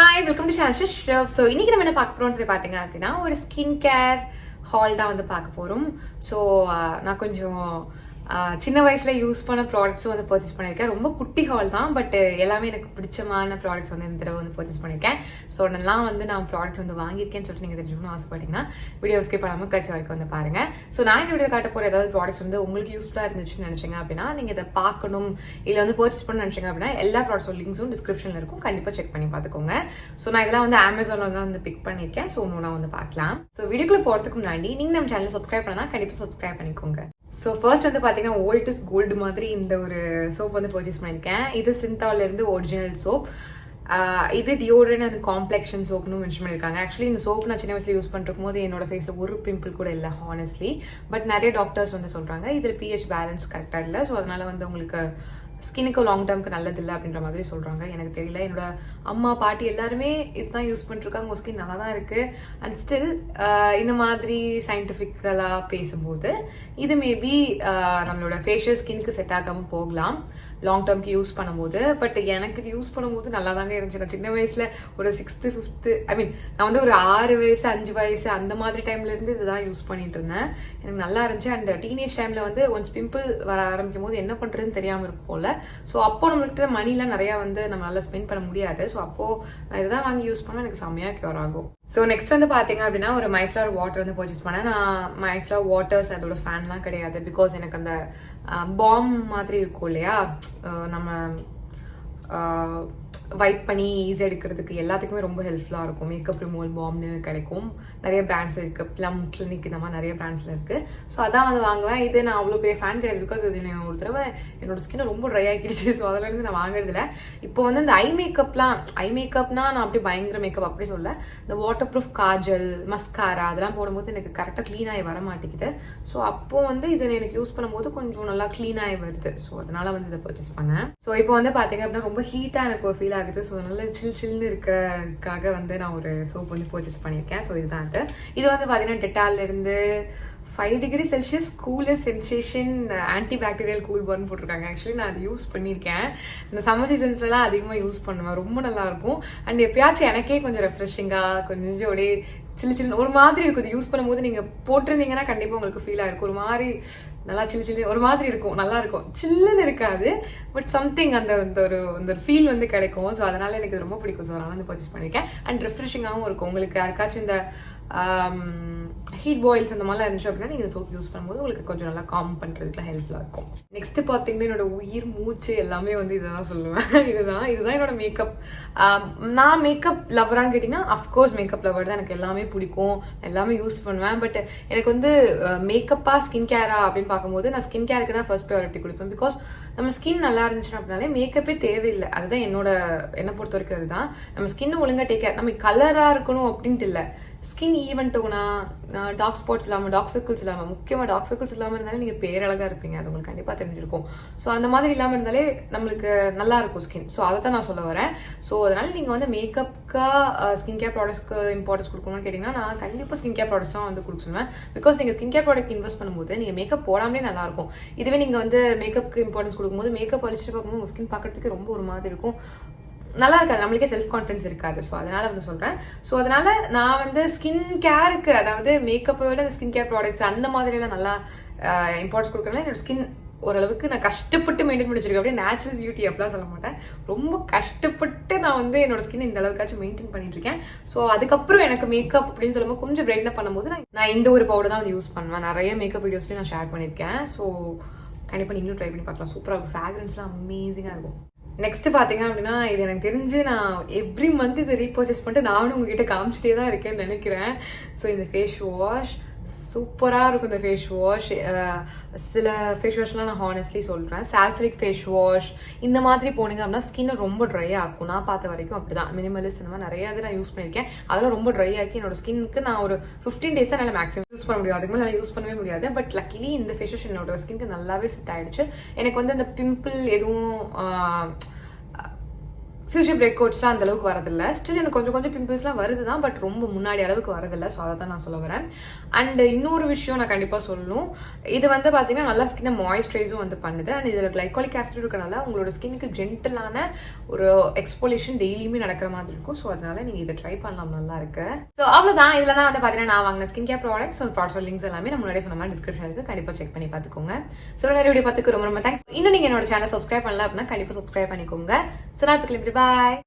Hi welcome to ஷான்ஷஸ் ஷர்ப். So இன்னைக்கு நம்ம என்ன பார்க்க போகிறோம்னு சொல்லி பார்த்தீங்க அப்படின்னா ஒரு ஸ்கின் கேர் ஹால் தான் வந்து பார்க்க போகிறோம். ஸோ நான் கொஞ்சம் சின்ன வயசில் யூஸ் பண்ண ப்ராடக்ட்ஸும் வந்து பர்ச்சேஸ் பண்ணியிருக்கேன். ரொம்ப குட்டி ஹால் தான், பட் எல்லாமே எனக்கு பிடிச்சமான ப்ராடக்ட்ஸ் வந்து இந்த தடவை வந்து பர்ச்சேஸ் பண்ணியிருக்கேன். ஸோ அதெல்லாம் வந்து நான் ப்ராடக்ட்ஸ் வந்து வாங்கியிருக்கேன்னு சொல்லிட்டு நீங்கள் தெரிஞ்சுக்கணும்னு ஆசைப்பட்டீங்கன்னா வீடியோ ஸ்கிப் பண்ணாமல் கடைசி வரைக்கும் வந்து பாருங்கள். ஸோ நான் இந்த வீடியோ காட்ட போகிற ஏதாவது ப்ராடக்ட்ஸ் வந்து உங்களுக்கு யூஸ்ஃபுல்லாக இருந்துச்சுன்னு நினச்சிங்க அப்படின்னா நீங்கள் இதை பார்க்கணும் இல்லை வந்து பர்ச்சேஸ் பண்ண நினச்சிங்க அப்படின்னா எல்லா ப்ராடக்ட்ஸோட லிங்க்ஸும் டிஸ்கிரிப்ஷனில் இருக்கும். கண்டிப்பாக செக் பண்ணி பார்த்துக்கோங்க. ஸோ நான் இதெல்லாம் வந்து அமேசானில் தான் வந்து பிக் பண்ணியிருக்கேன். ஸோ ஒன்று வந்து பார்க்கலாம். ஸோ வீடியோக்குள்ளே போகிறதுக்கு முன்னாடி நீங்கள் நம்ம சேனலை சப்ஸ்கிரைப் பண்ணால் கண்டிப்பாக சப்ஸ்கிரைப் பண்ணிக்கோங்க. ஸோ ஃபர்ஸ்ட் வந்து பார்த்தீங்கன்னா ஓல்ட் இஸ் கோல்டு மாதிரி இந்த ஒரு சோப் வந்து பர்ச்சேஸ் பண்ணியிருக்கேன். இது சிந்தாவிலேருந்து ஒரிஜினல் சோப். இது டியோட்ரண்ட் அண்ட் காம்ப்ளெக்ஷன் சோப்னு மென்ஷன் பண்ணியிருக்காங்க. ஆக்சுவலி இந்த சோப் நான் சின்ன வயசில் யூஸ் பண்ணிருக்கும் போது என்னோட ஃபேஸில் ஒரு பிம்பிள் கூட இல்லை ஹானஸ்ட்லி. பட் நிறைய டாக்டர்ஸ் வந்து சொல்கிறாங்க இதில் pH பேலன்ஸ் கரெக்டாக இல்லை. ஸோ அதனால் வந்து உங்களுக்கு ஸ்கின்னுக்கு லாங் டேர்முக்கு நல்லதில்லை அப்படின்ற மாதிரி சொல்கிறாங்க. எனக்கு தெரியல, என்னோட அம்மா பாட்டி எல்லாருமே இதுதான் யூஸ் பண்ணிருக்காங்க. உங்கள் ஸ்கின் நல்லா தான் இருக்குது. அண்ட் ஸ்டில் இந்த மாதிரி சயின்டிஃபிக்கலாக பேசும்போது இது மேபி நம்மளோட ஃபேஷியல் ஸ்கின்னுக்கு செட் ஆகாமல் போகலாம் லாங் டேர்முக்கு யூஸ் பண்ணும்போது. பட் எனக்கு இது யூஸ் பண்ணும்போது நல்லா தாங்க இருந்துச்சு. நான் சின்ன வயசில் ஒரு 6th 5th நான் வந்து ஒரு 6 வயசு 5 வயசு அந்த மாதிரி டைம்லேருந்து இதுதான் யூஸ் பண்ணிட்டு இருந்தேன். எனக்கு நல்லா இருந்துச்சு. அண்ட் டீனேஜ் டைமில் வந்து ஒன்ஸ் பிம்பிள் வர ஆரம்பிக்கும் போது என்ன பண்ணுறதுன்னு தெரியாமல் இருக்கும் போல. ஸோ அப்போ நம்மள்கிட்ட மணிலாம் நிறையா வந்து நம்மளால ஸ்பெண்ட் பண்ண முடியாது. ஸோ அப்போது நான் இதுதான் வாங்கி யூஸ் பண்ணால் எனக்கு செம்மையாக க்யூர் ஆகும். ஸோ நெக்ஸ்ட் வந்து பார்த்தீங்க அப்படின்னா ஒரு மைஸ்லார் வாட்டர் வந்து பர்ச்சேஸ் பண்ணேன். நான் மைஸ்லார் வாட்டர்ஸ் அதோட ஃபேன்லாம் கிடையாது. பிகாஸ் எனக்கு அந்த பாம் மாதிரி இருக்கும் இல்லையா, நம்ம வைப் பண்ணி ஈஸியாக எடுக்கிறதுக்கு எல்லாத்துக்குமே ரொம்ப ஹெல்ப்ஃபுல்லாக இருக்கும். மேக்கப் ரிமூவல் பாம்னு கிடைக்கும். நிறைய பிராண்ட்ஸ் இருக்குது, ப்ளம் கிளினிக் இந்த மாதிரி நிறைய பிராண்ட்ஸில் இருக்குது. ஸோ அதான் வந்து வாங்குவேன். இது நான் அவ்வளோ பெரிய ஃபேன் கிடையாது. பிகாஸ் இது ஒரு தடவை என்னோட ஸ்கின் ரொம்ப ட்ரை ஆகிடுச்சு. ஸோ அதிலேருந்து நான் வாங்குறதில்ல. இப்போ வந்து இந்த ஐ மேக்கப்னா நான் அப்படி பயங்கர மேக்கப் அப்படி சொல்ல, இந்த வாட்டர் ப்ரூஃப் காஜல் மஸ்காரா அதெல்லாம் போடும்போது எனக்கு கரெக்டாக க்ளீனாகி வர மாட்டேங்குது. ஸோ அப்போது வந்து இதை எனக்கு யூஸ் பண்ணும்போது கொஞ்சம் நல்லா க்ளீனாகி வருது. ஸோ அதனால் வந்து இதை பர்ச்சேஸ் பண்ணேன். ஸோ இப்போ வந்து பார்த்தீங்க அப்படின்னா ரொம்ப ஹீட்டாக எனக்கு ஒரு ஃபீல் ஆகுது. ஸோ அதனால சில்லுன்னு இருக்கிறதுக்காக வந்து நான் ஒரு சோப் வந்து பர்ச்சேஸ் பண்ணியிருக்கேன். ஸோ இதுதான் இது வந்து பார்த்தீங்கன்னா டெட்டால்ல இருந்து 5 degree Celsius cooler sensation anti bacterial cool burn போட்டிருக்காங்க. ஆக்சுவலி நான் அது யூஸ் பண்ணியிருக்கேன். இந்த சம்மர் சீசன்ஸ்லாம் அதிகமாக யூஸ் பண்ணுவேன். ரொம்ப நல்லா இருக்கும். அண்ட் எப்பயாச்சும் எனக்கே கொஞ்சம் ரெஃப்ரெஷிங்காக கொஞ்சம் அப்படியே சில்லு ஒரு மாதிரி இருக்கும். இது யூஸ் பண்ணும்போது நீங்கள் போட்டிருந்தீங்கன்னா கண்டிப்பாக உங்களுக்கு ஃபீல் ஆகிருக்கும். ஒரு மாதிரி நல்லா சில்லு ஒரு மாதிரி இருக்கும், நல்லா இருக்கும். சில்லுன்னு இருக்காது, பட் சம்திங் அந்த ஒரு ஃபீல் வந்து கிடைக்கும். ஸோ அதனால எனக்கு ரொம்ப பிடிக்கும். ஸோ அதனால வந்து பர்ச்சேஸ் பண்ணியிருக்கேன். அண்ட் ரெஃப்ரெஷிங்காகவும் இருக்கும். உங்களுக்கு யாருக்காச்சும் இந்த ஹீட் பாயில்ஸ் அந்த மாதிரிலாம் இருந்துச்சு அப்படின்னா நீங்கள் சோப் யூஸ் பண்ணும்போது உங்களுக்கு கொஞ்சம் நல்லா காம் பண்ணுறதுக்குலாம் ஹெல்ப்ஃபுல்லாக இருக்கும். நெக்ஸ்ட் பார்த்தீங்கன்னா என்னோட உயிர் மூச்சு எல்லாமே வந்து இதை தான் சொல்லுவேன். இதுதான் என்னோட மேக்கப். நான் மேக்கப் லவரான்னு கேட்டிங்கன்னா அஃப்கோர்ஸ் மேக்கப் லவர் தான். எனக்கு எல்லாமே பிடிக்கும், எல்லாமே யூஸ் பண்ணுவேன். பட் எனக்கு வந்து மேக்கப்பா ஸ்கின் கேரா அப்படின்னு பார்க்கும்போது நான் ஸ்கின் கேருக்கு தான் ஃபர்ஸ்ட் ப்ரையாரிட்டி கொடுப்பேன். பிகாஸ் நம்ம ஸ்கின் நல்லா இருந்துச்சுன்னா அப்படின்னாலே மேக்கப்பே தேவையில்லை. அதுதான் என்னை பொறுத்த வரைக்கும் அதுதான். நம்ம ஸ்கின் ஒழுங்காக டேக் கேர், நம்ம கலராக இருக்கணும் அப்படின்ட்டு இல்லை. ஸ்கின் ஈவன் டோனா, டார்க் ஸ்பாட்ஸ் இல்லாமல், டார்க் சர்க்கிள்ஸ் இல்லாமல், முக்கியமாக டார்க் சர்க்கிள்ஸ் இல்லாமல் இருந்தாலே நீங்கள் பேரழகாக இருப்பீங்க. அது உங்களுக்கு கண்டிப்பாக தெரிஞ்சிருக்கும். ஸோ அந்த மாதிரி இல்லாமல் இருந்தாலே நம்மளுக்கு நல்லா இருக்கும் ஸ்கின். ஸோ அதை தான் நான் சொல்ல வரேன். ஸோ அதனால் நீங்கள் வந்து மேக்கப்புக்காக ஸ்கின் கேர் ப்ராடக்ட்ஸ்க்கு இம்பார்ட்டன்ஸ் கொடுக்கணும்னு கேட்டிங்கன்னா நான் கண்டிப்பாக ஸ்கின் கேர் ப்ராடக்ட்ஸ் தான் வந்து கொடுக்க சொல்லுவேன். பிகாஸ் நீங்கள் ஸ்கின் கேர் ப்ராடக்ட் இன்வெஸ்ட் பண்ணும்போது நீங்கள் மேக்கப் போடாமலே நல்லாயிருக்கும். இதுவே நீங்கள் வந்து மேக்கப்புக்கு இம்பார்ட்டன்ஸ் கொடுக்கும்போது மேக்கப் அழிச்சிட்டு பார்க்கும்போது உங்கள் ஸ்கின் பார்க்கறதுக்கு ரொம்ப ஒரு மாதிரி இருக்கும், நல்லா இருக்காது, நம்மளுக்கே செல்ஃப் கான்ஃபிடன்ஸ் இருக்காது. ஸோ அதனால வந்து சொல்கிறேன். ஸோ அதனால நான் வந்து ஸ்கின் கேருக்கு, அதாவது மேக்கப்பை விட அந்த ஸ்கின் கேர் ப்ராடக்ட்ஸ் அந்த மாதிரிலாம் நல்லா இம்பார்ட்டன்ஸ் கொடுக்குறதுனால என்னோட ஸ்கின் ஓரளவுக்கு நான் கஷ்டப்பட்டு மெயின்டைன் பண்ணி வச்சிருக்கேன். அப்படியே நேச்சுரல் பியூட்டி அப்படிலாம் சொல்ல மாட்டேன், ரொம்ப கஷ்டப்பட்டு நான் வந்து என்னோட ஸ்கின் இந்த அளவுக்காச்சும் மெயின்டைன் பண்ணிட்டு இருக்கேன். ஸோ அதுக்கப்புறம் எனக்கு மேக்கப் அப்படின்னு சொல்லும்போது கொஞ்சம் பிரைட்னப் பண்ணும்போது நான் இந்த ஒரு பவுடர் தான் வந்து யூஸ் பண்ணுவேன். நிறைய மேக்கப் வீடியோஸ்லையும் நான் ஷேர் பண்ணியிருக்கேன். ஸோ கண்டிப்பாக நீங்களும் ட்ரை பண்ணி பார்க்கலாம். சூப்பராக இருக்கும், ஃப்ராக்ரன்ஸ்லாம் அமேசிங்காக இருக்கும். நெக்ஸ்ட் பார்த்தீங்க அப்படின்னா இது எனக்கு தெரிஞ்சு நான் எவ்ரி மந்த் இதை ரீபர்ச்சேஸ் பண்ணிட்டு நானும் உங்ககிட்ட காமிச்சிட்டே தான் இருக்கேன்னு நினைக்கிறேன். ஸோ இந்த ஃபேஸ் வாஷ் சூப்பராக இருக்கும். இந்த ஃபேஸ் வாஷ் சில ஃபேஸ் வாஷ்லாம் நான் ஹானஸ்ட்லி சொல்கிறேன். சால்சரிக் ஃபேஸ் வாஷ் இந்த மாதிரி போனீங்க அப்படின்னா ஸ்கின்னை ரொம்ப ட்ரை ஆக்கும். நான் பார்த்த வரைக்கும் அப்படி தான். மினிமலிஸ்ட் இந்த மாதிரி நிறைய நான் யூஸ் பண்ணியிருக்கேன். அதெல்லாம் ரொம்ப ட்ரை ஆக்கி என்னோட ஸ்கின்னுக்கு நான் ஒரு 15 days தான் என்னால் மேக்ஸிமம் யூஸ் பண்ண முடியும். அதுக்கு மேலே நான் யூஸ் பண்ணவே முடியாது. பட் லக்கிலி இந்த ஃபேஸ் வாஷ் என்னோட ஸ்கின்க்கு நல்லாவே செட் ஆகிடுச்சு. எனக்கு வந்து அந்த பிம்பிள் எதுவும் ஃபியூச்சர் பிரேக் அவுட்ஸ்லாம் அந்த அளவுக்கு வரதில்லை. ஸ்டில் எனக்கு கொஞ்சம் கொஞ்சம் பிம்பிள்ஸ்லாம் வருது தான், பட் ரொம்ப முன்னாடி அளவுக்கு வரதில்லை. ஸோ அதை தான் நான் சொல்ல வரேன். அண்ட் இன்னொரு விஷயம் நான் கண்டிப்பாக சொல்லணும், இது வந்து பார்த்தீங்கன்னா நல்லா ஸ்கின்னை மாய்ஸ்சரைஸும் வந்து பண்ணுது. அண்ட் இதில் கிளைகாலிக் ஆசிட் இருக்கனால உங்களோட ஸ்கின்னுக்கு ஜென்டலான ஒரு எக்ஸ்போலேஷன் டெய்லியுமே நடக்கிற மாதிரி இருக்கும். ஸோ அதனால நீங்கள் இதை ட்ரை பண்ணலாம், நல்லா இருக்கு. ஸோ அவ்வளோதான். இதில் தான் வந்து பார்த்தீங்கன்னா நான் வாங்கின skin care products, product links எல்லாமே நான் முன்னாடியே சொன்ன மாதிரி டிஸ்கிரிப்ஷன் இருக்கு, கண்டிப்பாக செக் பண்ணி பார்த்துக்கோங்க. ஸோ நிறைய வீடியோ பார்த்துக்கு ரொம்ப ரொம்ப தேங்க்ஸ். இன்னும் நீங்கள் என்னோட சேனல் சப்ஸ்கிரைப் பண்ணல அப்படின்னா கண்டிப்பாக சப்ஸ்கிரைப் பண்ணிக்கோங்க. ஸோ நான் பாய்.